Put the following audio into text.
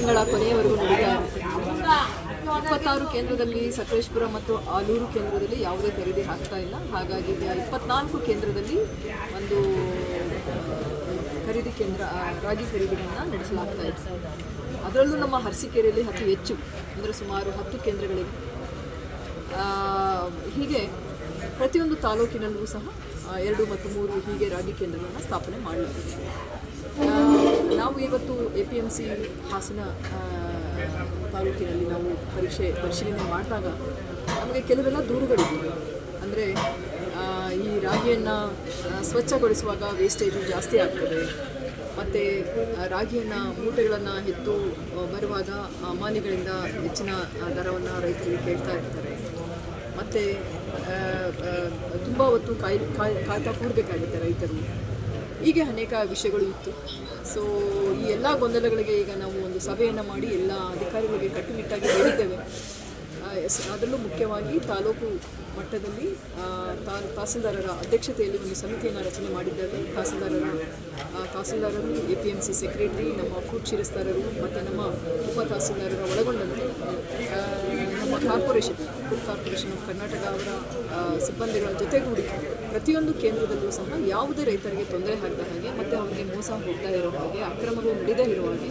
ತಿಂಗಳ ಕೊನೆಯವರೆಗೂ ನಡೀತಾ ಇರುತ್ತೆ. 26 ಕೇಂದ್ರದಲ್ಲಿ ಸಕಲೇಶಪುರ ಮತ್ತು ಆಲೂರು ಕೇಂದ್ರದಲ್ಲಿ ಯಾವುದೇ ಖರೀದಿ ಆಗ್ತಾ ಇಲ್ಲ. ಹಾಗಾಗಿ 24 ಕೇಂದ್ರದಲ್ಲಿ ಒಂದು ಖರೀದಿ ಕೇಂದ್ರ ರಾಗಿ ಖರೀದಿಗಳನ್ನು ನಡೆಸಲಾಗ್ತಾ ಇದೆ. ಅದರಲ್ಲೂ ನಮ್ಮ ಅರಸೀಕೆರೆಯಲ್ಲಿ ಅತಿ ಹೆಚ್ಚು ಅಂದರೆ ಸುಮಾರು 10 ಕೇಂದ್ರಗಳಿವೆ. ಹೀಗೆ ಪ್ರತಿಯೊಂದು ತಾಲೂಕಿನಲ್ಲೂ ಸಹ 2 ಮತ್ತು 3 ಹೀಗೆ ರಾಗಿ ಕೇಂದ್ರಗಳನ್ನು ಸ್ಥಾಪನೆ ಮಾಡಲಾಗಿದೆ. ನಾವು ಇವತ್ತು APMC ಹಾಸನ ತಾಲೂಕಿನಲ್ಲಿ ನಾವು ಪರಿಶೀಲನೆ ಮಾಡಿದಾಗ ನಮಗೆ ಕೆಲವೆಲ್ಲ ದೂರುಗಳಿವೆ. ಅಂದರೆ ಈ ರಾಗಿಯನ್ನು ಸ್ವಚ್ಛಗೊಳಿಸುವಾಗ ವೇಸ್ಟೇಜು ಜಾಸ್ತಿ ಆಗ್ತದೆ, ಮತ್ತು ರಾಗಿಯನ್ನು ಮೂಟೆಗಳನ್ನು ಎತ್ತು ಬರುವಾಗ ಅಮಾನಿಗಳಿಂದ ಹೆಚ್ಚಿನ ದರವನ್ನು ರೈತರಿಗೆ ಕೇಳ್ತಾ ಇರ್ತಾರೆ, ಮತ್ತು ತುಂಬ ಹೊತ್ತು ಕಾಯ್ತಾ ಕೂಡಬೇಕಾಗುತ್ತೆ ರೈತರು. ಹೀಗೆ ಅನೇಕ ವಿಷಯಗಳು ಇತ್ತು. ಸೊ ಈ ಎಲ್ಲ ಗೊಂದಲಗಳಿಗೆ ಈಗ ನಾವು ಒಂದು ಸಭೆಯನ್ನು ಮಾಡಿ ಎಲ್ಲ ಅಧಿಕಾರಿಗಳಿಗೆ ಕಟ್ಟುನಿಟ್ಟಾಗಿ ಹೇಳಿದ್ದೇವೆ. ಅದರಲ್ಲೂ ಮುಖ್ಯವಾಗಿ ತಾಲೂಕು ಮಟ್ಟದಲ್ಲಿ ತಹಸೀಲ್ದಾರರ ಅಧ್ಯಕ್ಷತೆಯಲ್ಲಿ ಒಂದು ಸಮಿತಿಯನ್ನು ರಚನೆ ಮಾಡಿದ್ದೇವೆ. ತಹಸೀಲ್ದಾರರು, APMC ಸೆಕ್ರೆಟರಿ, ನಮ್ಮ ಫುಡ್ ಶಿರಸ್ತಾರರು ಮತ್ತು ನಮ್ಮ ಉಪ ತಹಸೀಲ್ದಾರರ ಒಳಗೊಂಡಂತೆ ನಮ್ಮ ಫುಡ್ ಕಾರ್ಪೊರೇಷನ್ ಆಫ್ ಕರ್ನಾಟಕ ಅವರ ಸಿಬ್ಬಂದಿಗಳ ಜೊತೆಗೂಡಿ ಪ್ರತಿಯೊಂದು ಕೇಂದ್ರದಲ್ಲೂ ಸಹ ಯಾವುದೇ ರೈತರಿಗೆ ತೊಂದರೆ ಆಗದ ಹಾಗೆ ಮತ್ತು ಅವರಿಗೆ ಮೋಸ ಹೋಗ್ತಾ ಇರೋ ಹಾಗೆ, ಅಕ್ರಮಗಳು ನಡೆದೇ ಇರುವ ಹಾಗೆ